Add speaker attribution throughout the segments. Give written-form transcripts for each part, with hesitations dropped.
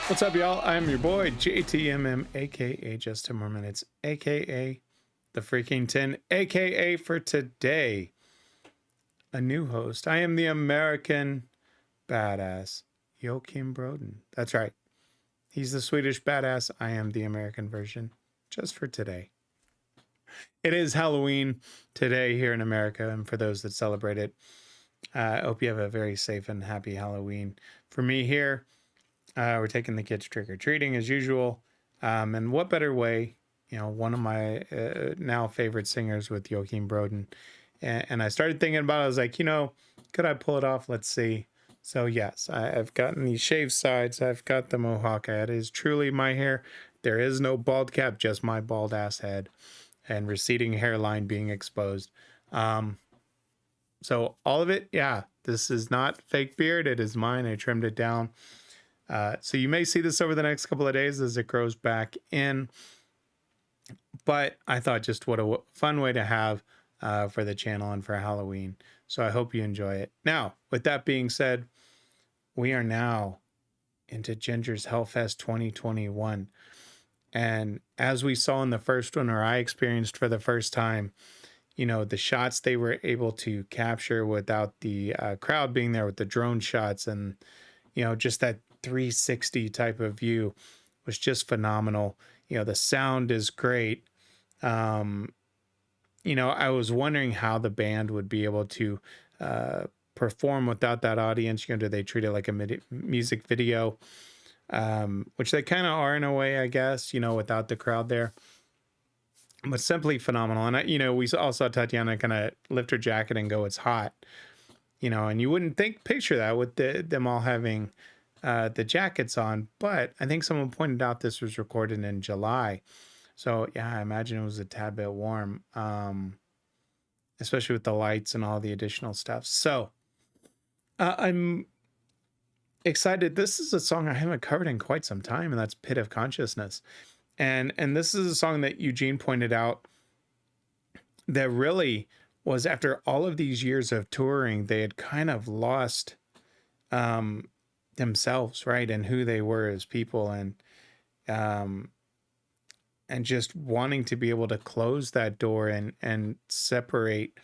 Speaker 1: What's up, y'all? I'm your boy, JTMM, aka Just 10 More Minutes, aka the Freakin 10, aka for today, a new host. I am the American badass, Joachim Broden. That's right. He's the Swedish badass. I am the American version, just for today. It is Halloween today here in America, and for those that celebrate it, I hope you have a very safe and happy Halloween. For me here, we're taking the kids trick-or-treating as usual. And what better way, one of my now favorite singers with Joachim Broden. And I started thinking about it. I was like, could I pull it off? Let's see. So yes, I've gotten these shaved sides. I've got the mohawk. It is truly my hair. There is no bald cap, just my bald ass head and receding hairline being exposed. So all of it, yeah, this is not fake beard. It is mine. I trimmed it down. So you may see this over the next couple of days as it grows back in. But I thought just what a fun way to have for the channel and for Halloween. So I hope you enjoy it. Now, with that being said, we are now into Jinjer's Hellfest 2021. And as we saw in the first one, or I experienced for the first time, the shots they were able to capture without the crowd being there with the drone shots and, just that 360 type of view was just phenomenal. The sound is great. I was wondering how the band would be able to perform without that audience. Do they treat it like a music video? Which they kind of are in a way, I guess, without the crowd there. But simply phenomenal. And, we all saw Tatiana kind of lift her jacket and go, "It's hot." And you wouldn't picture that with them all having the jackets on. But I think someone pointed out this was recorded in July. So, yeah, I imagine it was a tad bit warm, especially with the lights and all the additional stuff. So I'm excited. This is a song I haven't covered in quite some time, and that's Pit of Conciousness. And this is a song that Eugene pointed out that really was after all of these years of touring, they had kind of lost themselves, right? And who they were as people, and just wanting to be able to close that door and separate,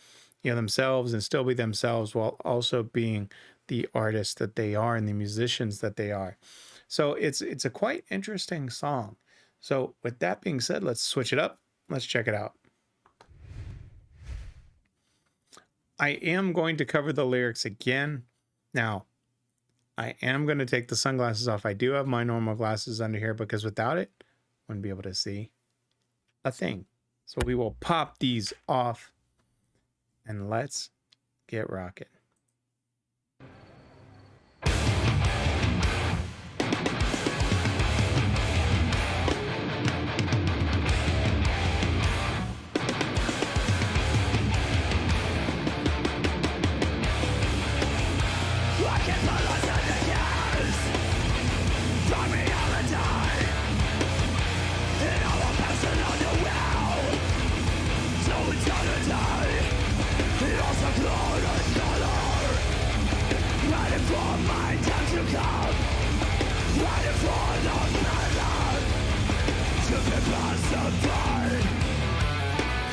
Speaker 1: themselves and still be themselves while also being the artists that they are and the musicians that they are. So it's a quite interesting song. So with that being said, let's switch it up. Let's check it out. I am going to cover the lyrics again. Now, I am going to take the sunglasses off. I do have my normal glasses under here because without it, I wouldn't be able to see a thing. So we will pop these off and let's get rocking.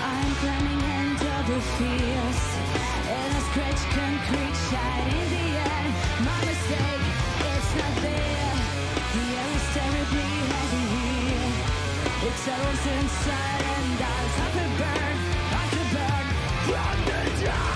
Speaker 2: I'm climbing into the fields in a scratch concrete shine. In the end, my mistake, it's not there. The air is terribly heavy. It settles inside and out. I could burn from the dark.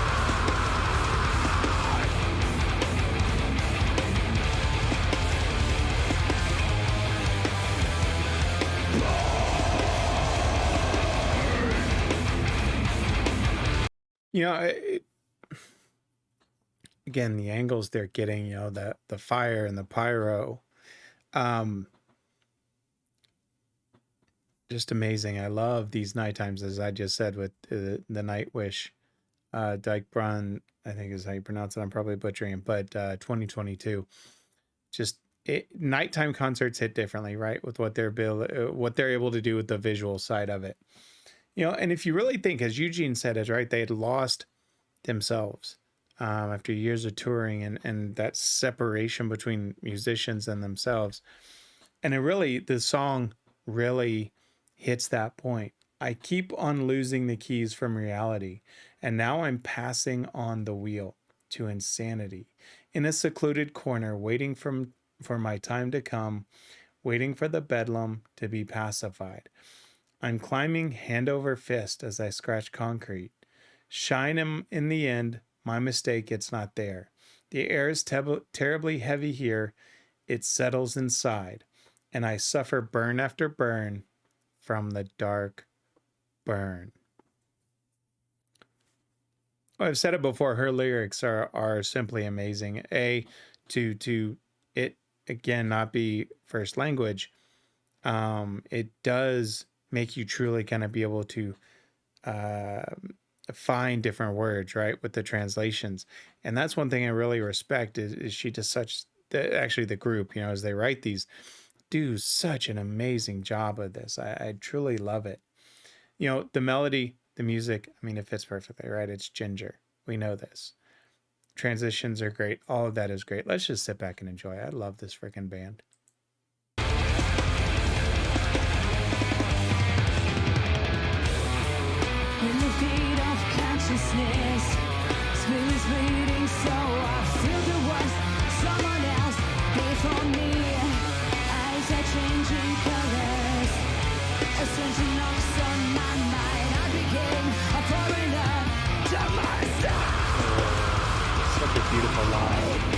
Speaker 1: Again, the angles they're getting, the fire and the pyro, just amazing. I love these night times, as I just said, with the Night Wish, Dyke Brun, I think is how you pronounce it. I'm probably butchering it, but 2022. Just nighttime concerts hit differently, right? With what they're able to do with the visual side of it. And if you really think, as Eugene said, is right, they had lost themselves after years of touring and that separation between musicians and themselves. And the song really hits that point. I keep on losing the keys from reality, and now I'm passing on the wheel to insanity. In a secluded corner, waiting for my time to come, waiting for the bedlam to be pacified. I'm climbing hand over fist as I scratch concrete. Shine him in the end, my mistake, it's not there. The air is terribly heavy here, it settles inside, and I suffer burn after burn from the dark burn. Well, I've said it before, her lyrics are simply amazing. To it again not be first language, it does make you truly kind of be able to uh, find different words, right, with the translations. And that's one thing I really respect is she does actually the group, as they write these, do such an amazing job of this. I truly love it. The melody, the music, I mean, it fits perfectly, right? It's Jinjer. We know this. Transitions are great. All of that is great. Let's just sit back and enjoy. I love this freaking band.
Speaker 2: In the pit of consciousness, spirits bleeding, so I feel the worst. Someone else before me, eyes are changing colors. Ascension knocks on my mind. I became a foreigner to myself.
Speaker 1: Such a beautiful line.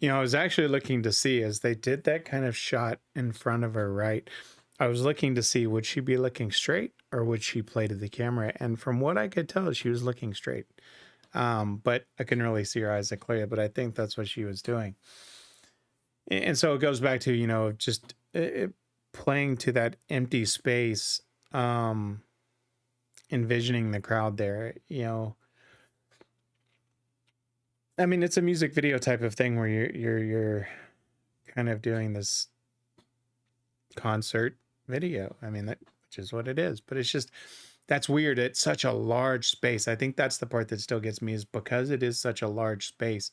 Speaker 1: I was actually looking to see as they did that kind of shot in front of her, right? I was looking to see, would she be looking straight or would she play to the camera? And from what I could tell, she was looking straight. But I couldn't really see her eyes that clear, but I think that's what she was doing. And so it goes back to, just playing to that empty space, envisioning the crowd there, I mean, it's a music video type of thing where you're kind of doing this concert video. I mean, which is what it is, but it's just, that's weird. It's such a large space. I think that's the part that still gets me, is because it is such a large space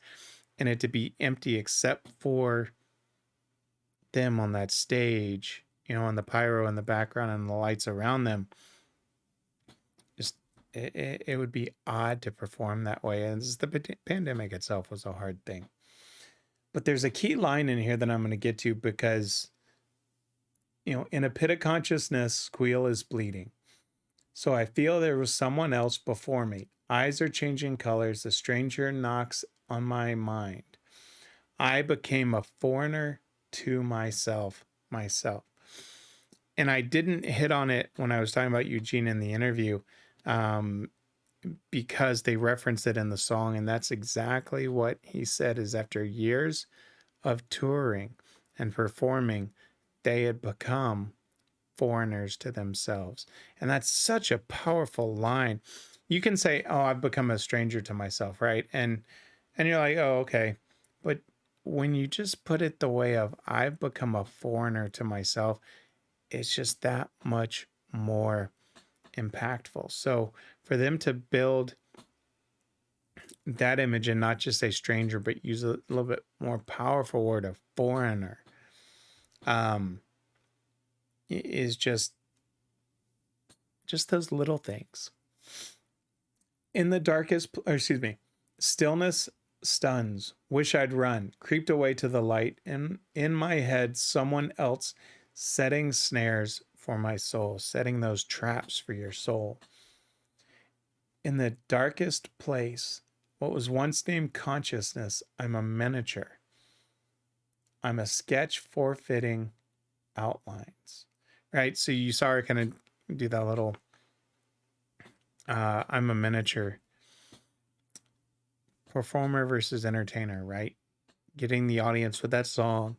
Speaker 1: and it to be empty except for them on that stage, and the pyro in the background and the lights around them. Just it would be odd to perform that way. And the pandemic itself was a hard thing. But there's a key line in here that I'm going to get to because, in a pit of consciousness, squeal is bleeding. So I feel there was someone else before me. Eyes are changing colors. A stranger knocks on my mind. I became a foreigner to myself. And I didn't hit on it when I was talking about Eugene in the interview, because they referenced it in the song. And that's exactly what he said, is after years of touring and performing, they had become foreigners to themselves. And that's such a powerful line. You can say, oh, I've become a stranger to myself, right? And you're like, oh, okay. But when you just put it the way of I've become a foreigner to myself, it's just that much more impactful. So for them to build that image and not just say stranger, but use a little bit more powerful word of foreigner, is just those little things. In the darkest, or excuse me, stillness stuns. Wish I'd run. Creeped away to the light. In my head, someone else setting snares for my soul, setting those traps for your soul. In the darkest place, what was once named consciousness, I'm a miniature. I'm a sketch forfeiting outlines. Right? So you saw her kind of do that little, I'm a miniature. Performer versus entertainer, right? Getting the audience with that song.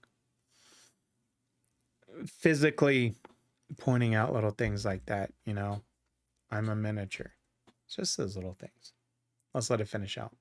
Speaker 1: Physically pointing out little things like that, you know? I'm a miniature. It's just those little things. Let's let it finish out.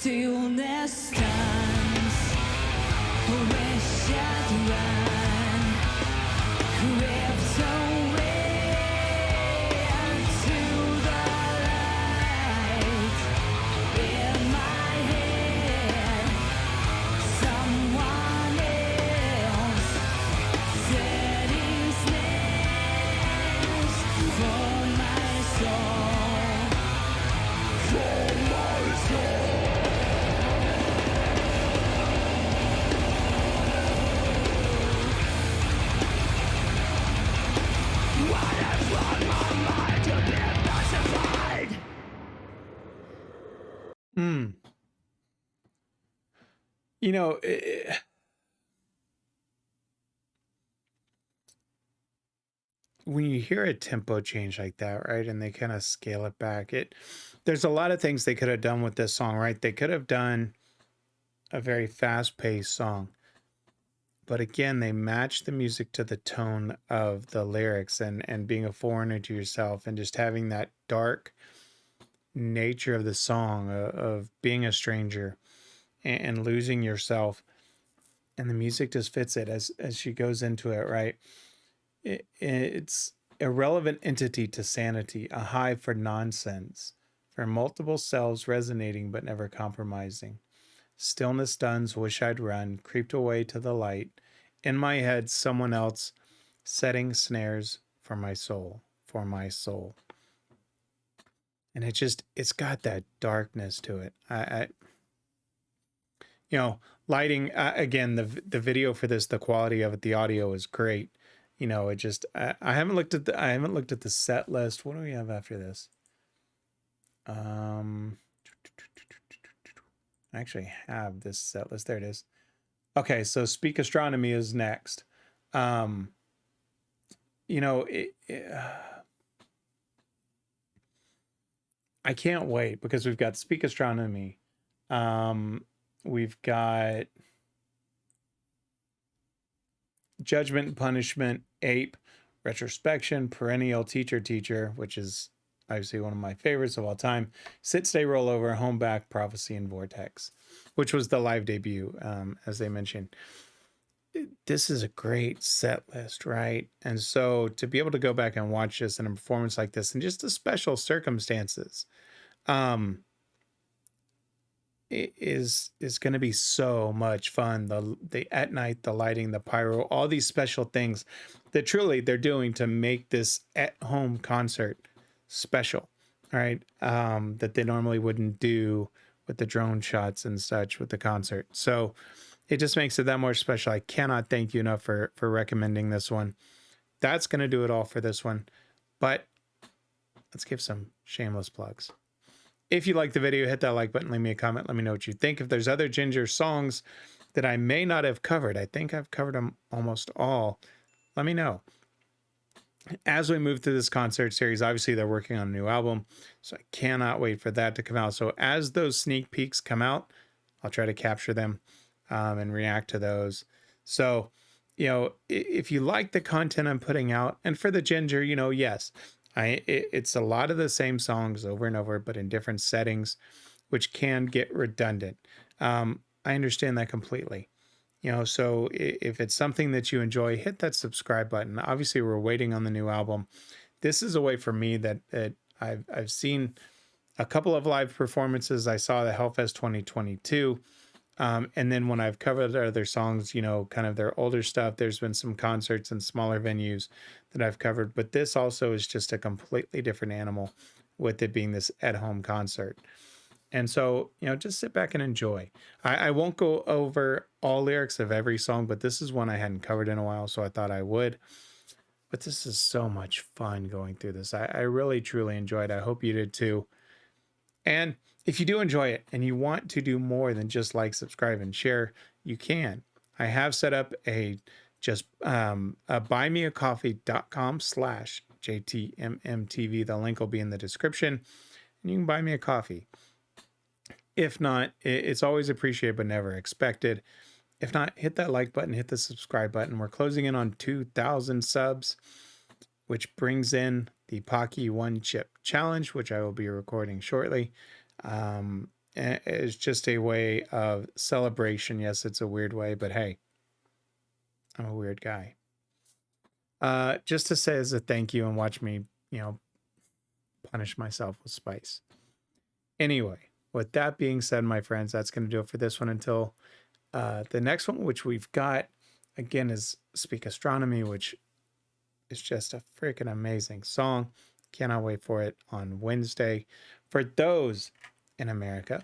Speaker 2: Stillness stands, wish I'd run, crept away to the light. In my head, someone else setting snares for my soul, for my soul.
Speaker 1: You know, when you hear a tempo change like that, right, and they kind of scale it back, there's a lot of things they could have done with this song, right? They could have done a very fast-paced song, but again, they match the music to the tone of the lyrics, and being a foreigner to yourself, and just having that dark nature of the song of being a stranger and losing yourself, and the music just fits it as she goes into it, right? It's irrelevant entity to sanity, a hive for nonsense, for multiple selves resonating but never compromising. Stillness stuns, wish I'd run, creeped away to the light. In my head, someone else setting snares for my soul, for my soul. And it's got that darkness to it. I you know, lighting, again, the video for this, the quality of it, the audio is great. You know, it just, I haven't looked at the set list. What do we have after this? I actually have this set list. There it is. Okay, so Speak Astronomy is next. You know, I can't wait because we've got Speak Astronomy. We've got Judgment and Punishment, Ape, Retrospection, Perennial Teacher, which is obviously one of my favorites of all time. Sit, Stay, Rollover, Home Back, Prophecy, and Vortex, which was the live debut, as they mentioned. This is a great set list, right? And so to be able to go back and watch this in a performance like this, and just the special circumstances, it is going to be so much fun. The at night, the lighting, the pyro, all these special things that truly they're doing to make this at home concert special, right? That they normally wouldn't do with the drone shots and such with the concert. So it just makes it that more special. I cannot thank you enough for recommending this one. That's going to do it all for this one. But let's give some shameless plugs. If you like the video, hit that like button, leave me a comment, let me know what you think. If there's other Jinjer songs that I may not have covered, I think I've covered them almost all, let me know. as we move through this concert series, obviously they're working on a new album, so I cannot wait for that to come out. So as those sneak peeks come out, I'll try to capture them and react to those. So, if you like the content I'm putting out, and for the Jinjer, yes, it's a lot of the same songs over and over, but in different settings, which can get redundant. I understand that completely. So if it's something that you enjoy, hit that subscribe button. Obviously, we're waiting on the new album. This is a way for me that I've seen a couple of live performances. I saw the Hellfest 2022. And then when I've covered other songs, kind of their older stuff, there's been some concerts and smaller venues that I've covered. But this also is just a completely different animal with it being this at-home concert. And so, just sit back and enjoy. I won't go over all lyrics of every song, but this is one I hadn't covered in a while, so I thought I would. But this is so much fun going through this. I really, truly enjoyed it. I hope you did too. And if you do enjoy it and you want to do more than just like, subscribe, and share, you can. I have set up a buymeacoffee.com/JTMMTV. The link will be in the description, and you can buy me a coffee. If not, it's always appreciated but never expected. If not, hit that like button, hit the subscribe button. We're closing in on 2,000 subs, which brings in the Pocky One Chip Challenge, which I will be recording shortly. It's just a way of celebration. Yes, it's a weird way, but hey, I'm a weird guy. Just to say as a thank you and watch me, punish myself with spice. Anyway, with that being said, my friends, that's going to do it for this one until the next one, which we've got, again, is Speak Astronomy, which is just a freaking amazing song. Cannot wait for it on Wednesday. For those in America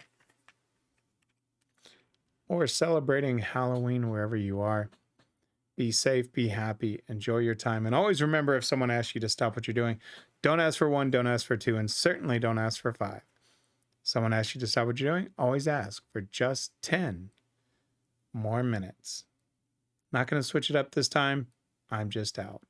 Speaker 1: or celebrating Halloween wherever you are, be safe, be happy, enjoy your time. And always remember, if someone asks you to stop what you're doing, don't ask for 1, don't ask for 2, and certainly don't ask for 5. Someone asks you to stop what you're doing, always ask for just 10 more minutes. Not going to switch it up this time. I'm just out.